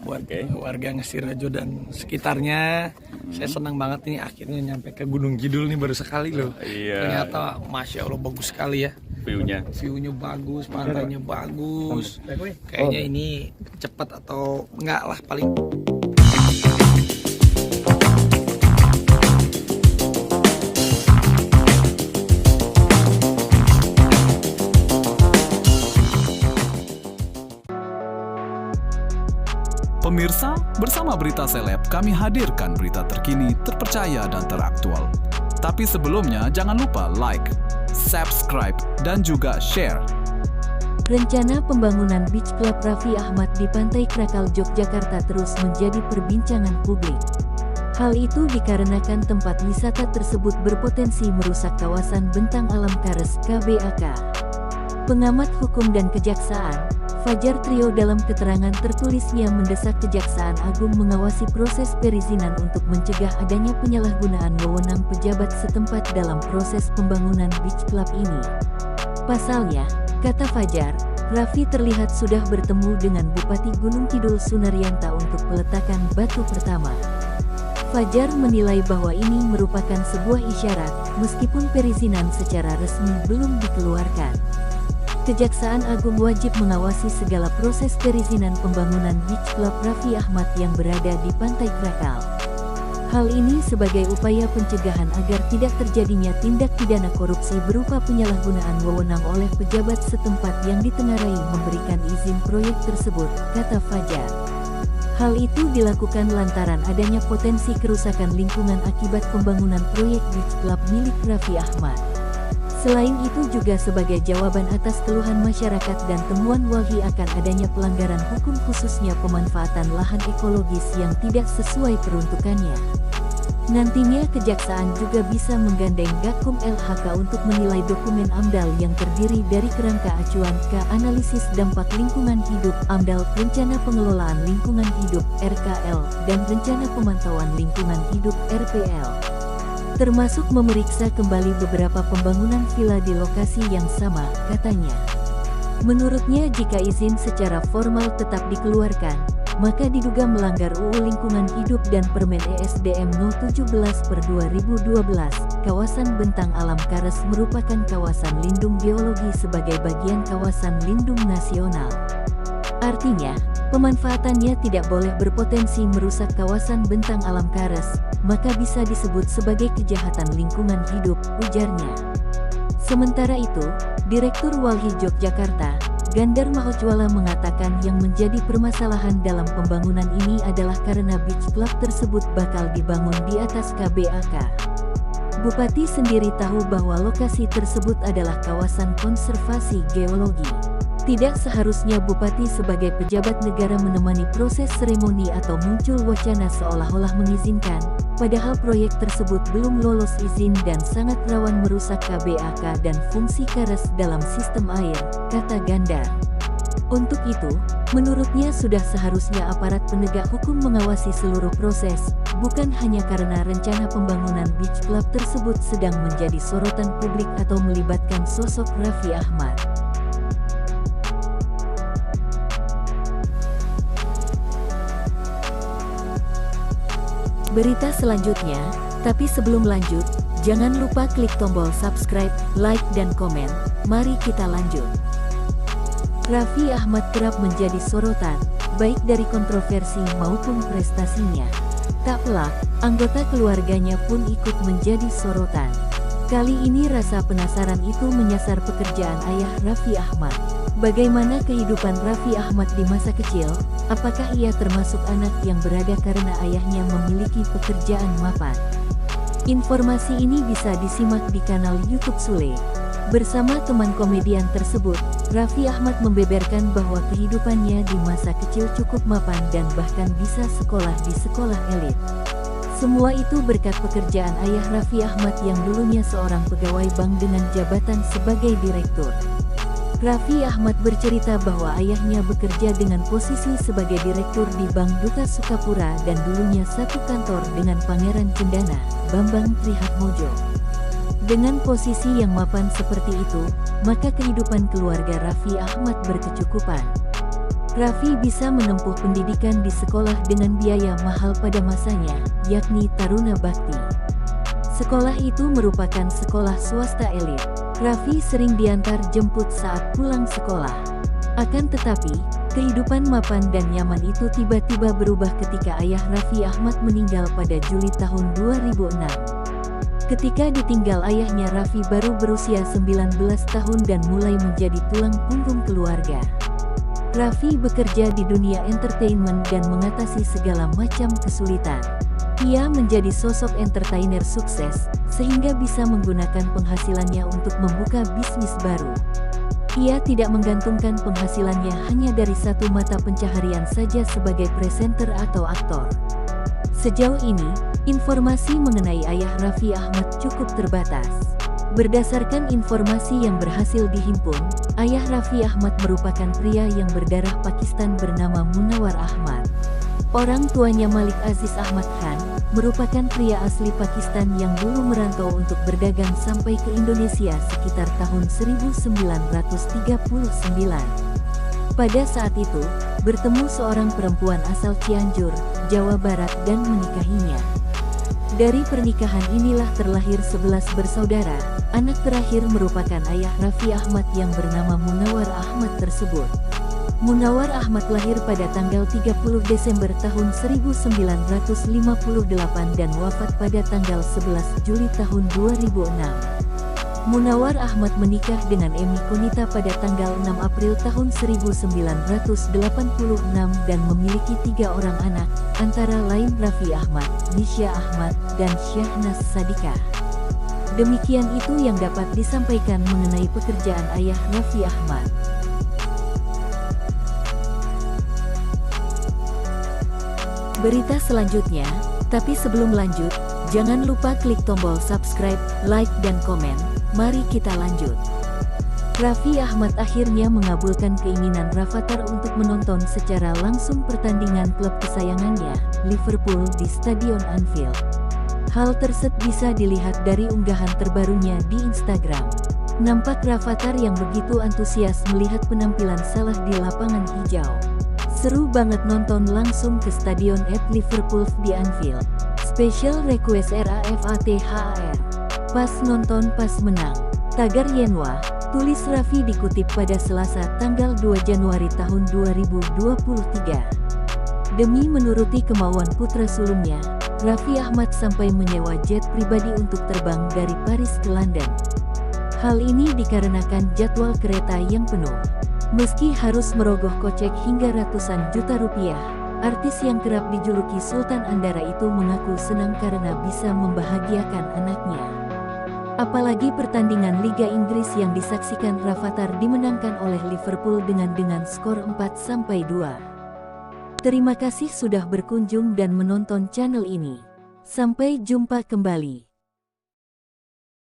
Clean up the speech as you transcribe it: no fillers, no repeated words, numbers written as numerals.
buat warga Ngasirajo dan sekitarnya. Saya senang banget ini akhirnya nyampe ke Gunung Kidul nih baru sekali loh. Ternyata Masya Allah bagus sekali ya. View-nya bagus, pantainya bagus. Kayaknya ini cepat atau enggak lah paling. Pemirsa, bersama Berita Seleb, kami hadirkan berita terkini, terpercaya, dan teraktual. Tapi sebelumnya, jangan lupa like, subscribe, dan juga share. Rencana pembangunan Beach Club Raffi Ahmad di Pantai Krakal, Yogyakarta terus menjadi perbincangan publik. Hal itu dikarenakan tempat wisata tersebut berpotensi merusak kawasan bentang alam Kares KBAK. Pengamat hukum dan kejaksaan, Fajar Trio dalam keterangan tertulisnya mendesak Kejaksaan Agung mengawasi proses perizinan untuk mencegah adanya penyalahgunaan wewenang pejabat setempat dalam proses pembangunan Beach Club ini. Pasalnya, kata Fajar, Raffi terlihat sudah bertemu dengan Bupati Gunung Kidul Sunaryanta untuk peletakan batu pertama. Fajar menilai bahwa ini merupakan sebuah isyarat, meskipun perizinan secara resmi belum dikeluarkan. Kejaksaan Agung wajib mengawasi segala proses perizinan pembangunan Beach Club Raffi Ahmad yang berada di Pantai Krakal. Hal ini sebagai upaya pencegahan agar tidak terjadinya tindak pidana korupsi berupa penyalahgunaan wewenang oleh pejabat setempat yang ditengarai memberikan izin proyek tersebut, kata Fajar. Hal itu dilakukan lantaran adanya potensi kerusakan lingkungan akibat pembangunan proyek Beach Club milik Raffi Ahmad. Selain itu juga sebagai jawaban atas keluhan masyarakat dan temuan Walhi akan adanya pelanggaran hukum khususnya pemanfaatan lahan ekologis yang tidak sesuai peruntukannya. Nantinya Kejaksaan juga bisa menggandeng Gakum LHK untuk menilai dokumen AMDAL yang terdiri dari kerangka acuan ke analisis dampak lingkungan hidup AMDAL, rencana pengelolaan lingkungan hidup RKL, dan rencana pemantauan lingkungan hidup RPL. Termasuk memeriksa kembali beberapa pembangunan villa di lokasi yang sama, katanya. Menurutnya jika izin secara formal tetap dikeluarkan, maka diduga melanggar UU Lingkungan Hidup dan Permen ESDM 017/2012. Kawasan Bentang Alam Kares merupakan kawasan lindung geologi sebagai bagian kawasan lindung nasional. Artinya, pemanfaatannya tidak boleh berpotensi merusak kawasan bentang alam Kares, maka bisa disebut sebagai kejahatan lingkungan hidup, ujarnya. Sementara itu, Direktur Walhi Yogyakarta, Gandar Mahojwala mengatakan yang menjadi permasalahan dalam pembangunan ini adalah karena Beach Club tersebut bakal dibangun di atas KBAK. Bupati sendiri tahu bahwa lokasi tersebut adalah kawasan konservasi geologi. Tidak seharusnya Bupati sebagai pejabat negara menemani proses seremoni atau muncul wacana seolah-olah mengizinkan, padahal proyek tersebut belum lolos izin dan sangat rawan merusak KBAK dan fungsi Kares dalam sistem air, kata Gandar. Untuk itu, menurutnya sudah seharusnya aparat penegak hukum mengawasi seluruh proses, bukan hanya karena rencana pembangunan Beach Club tersebut sedang menjadi sorotan publik atau melibatkan sosok Raffi Ahmad. Berita selanjutnya, tapi sebelum lanjut, jangan lupa klik tombol subscribe, like, dan komen. Mari kita lanjut. Raffi Ahmad kerap menjadi sorotan, baik dari kontroversi maupun prestasinya. Tak pelak, anggota keluarganya pun ikut menjadi sorotan. Kali ini rasa penasaran itu menyasar pekerjaan ayah Raffi Ahmad. Bagaimana kehidupan Raffi Ahmad di masa kecil? Apakah ia termasuk anak yang berada karena ayahnya memiliki pekerjaan mapan? Informasi ini bisa disimak di kanal YouTube Sule. Bersama teman komedian tersebut, Raffi Ahmad membeberkan bahwa kehidupannya di masa kecil cukup mapan dan bahkan bisa sekolah di sekolah elit. Semua itu berkat pekerjaan ayah Raffi Ahmad yang dulunya seorang pegawai bank dengan jabatan sebagai direktur. Raffi Ahmad bercerita bahwa ayahnya bekerja dengan posisi sebagai direktur di Bank Duta Sukapura dan dulunya satu kantor dengan Pangeran Cendana, Bambang Trihatmojo. Dengan posisi yang mapan seperti itu, maka kehidupan keluarga Raffi Ahmad berkecukupan. Raffi bisa menempuh pendidikan di sekolah dengan biaya mahal pada masanya, yakni Taruna Bakti. Sekolah itu merupakan sekolah swasta elit. Raffi sering diantar jemput saat pulang sekolah. Akan tetapi, kehidupan mapan dan nyaman itu tiba-tiba berubah ketika ayah Raffi Ahmad meninggal pada Juli tahun 2006. Ketika ditinggal ayahnya, Raffi baru berusia 19 tahun dan mulai menjadi tulang punggung keluarga. Raffi bekerja di dunia entertainment dan mengatasi segala macam kesulitan. Ia menjadi sosok entertainer sukses, sehingga bisa menggunakan penghasilannya untuk membuka bisnis baru. Ia tidak menggantungkan penghasilannya hanya dari satu mata pencaharian saja sebagai presenter atau aktor. Sejauh ini, informasi mengenai ayah Raffi Ahmad cukup terbatas. Berdasarkan informasi yang berhasil dihimpun, ayah Raffi Ahmad merupakan pria yang berdarah Pakistan bernama Munawar Ahmad. Orang tuanya Malik Aziz Ahmad Khan, merupakan pria asli Pakistan yang dulu merantau untuk berdagang sampai ke Indonesia sekitar tahun 1939. Pada saat itu, bertemu seorang perempuan asal Cianjur, Jawa Barat dan menikahinya. Dari pernikahan inilah terlahir 11 bersaudara. Anak terakhir merupakan ayah Raffi Ahmad yang bernama Munawar Ahmad tersebut. Munawar Ahmad lahir pada tanggal 30 Desember tahun 1958 dan wafat pada tanggal 11 Juli tahun 2006. Munawar Ahmad menikah dengan Emi Konita pada tanggal 6 April tahun 1986 dan memiliki 3 orang anak, antara lain Raffi Ahmad, Nisha Ahmad, dan Syahnaz Sadikah. Demikian itu yang dapat disampaikan mengenai pekerjaan ayah Raffi Ahmad. Berita selanjutnya, tapi sebelum lanjut, jangan lupa klik tombol subscribe, like, dan komen. Mari kita lanjut. Raffi Ahmad akhirnya mengabulkan keinginan Rafathar untuk menonton secara langsung pertandingan klub kesayangannya, Liverpool di Stadion Anfield. Hal tersebut bisa dilihat dari unggahan terbarunya di Instagram. Nampak Rafathar yang begitu antusias melihat penampilan Salah di lapangan hijau. Seru banget nonton langsung ke Stadion Liverpool di Anfield. Special request RAFATHAR. Pas nonton pas menang. Tagar Yenwa, tulis Raffi dikutip pada Selasa tanggal 2 Januari tahun 2023. Demi menuruti kemauan putra sulungnya, Raffi Ahmad sampai menyewa jet pribadi untuk terbang dari Paris ke London. Hal ini dikarenakan jadwal kereta yang penuh. Meski harus merogoh kocek hingga ratusan juta rupiah, artis yang kerap dijuluki Sultan Andara itu mengaku senang karena bisa membahagiakan anaknya. Apalagi pertandingan Liga Inggris yang disaksikan Rafathar dimenangkan oleh Liverpool dengan skor 4-2. Terima kasih sudah berkunjung dan menonton channel ini. Sampai jumpa kembali.